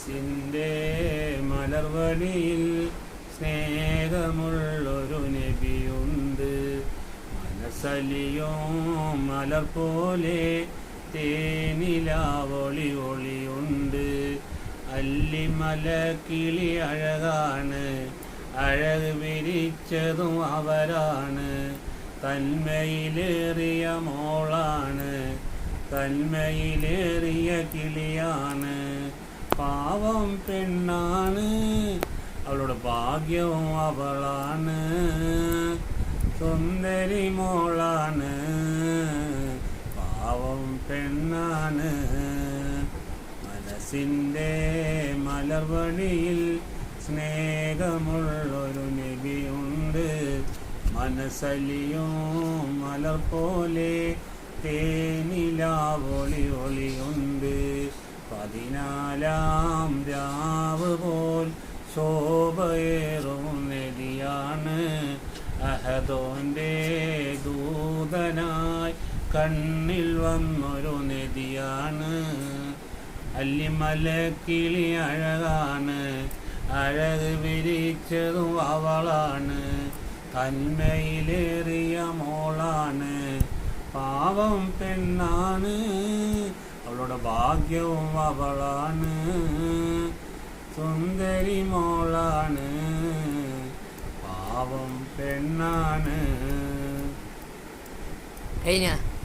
മനസ്സിൻ്റെ മലർവഴിയിൽ സ്നേഹമുള്ളൊരു നബിയുണ്ട്. മനസ്സലിയോ മലർ പോലെ തേനിലാവൊളി ഒളിയുണ്ട്. അല്ലിമല കിളി അഴകാണ്, അഴക് വിരിച്ചതും അവരാണ്. തന്മയിലേറിയ മോളാണ്, തന്മയിലേറിയ കിളിയാണ്. പാവം പെണ്ണാണ്, അവളുടെ ഭാഗ്യവും അവളാണ്. സുന്ദരി മോളാണ്, പാവം പെണ്ണാണ്. മനസ്സിൻ്റെ മലർവഴിയിൽ സ്നേഹമുള്ളൊരു നബിയുണ്ട്. മനസ്സലിയും മലർ പോലെ തേനിലാവൊളി ഒളിയുണ്ട്. 14 രാവ് പോൽ ശോഭയേറും നദിയാണ്. അഹദോൻ്റെ ദൂതനായി കണ്ണിൽ വന്നൊരു നദിയാണ്. അല്ലിമലക്കിളി അഴകാണ്, അഴക് വിരിച്ചതും അവളാണ്. തന്മയിലേറിയ മോളാണ്, പാവം പെണ്ണാണ്. അവളുടെ ഭാഗ്യവും അവളാണ്. സുന്ദരി മോളാണ്, പാവം പെണ്ണാണ്. കഴിഞ്ഞ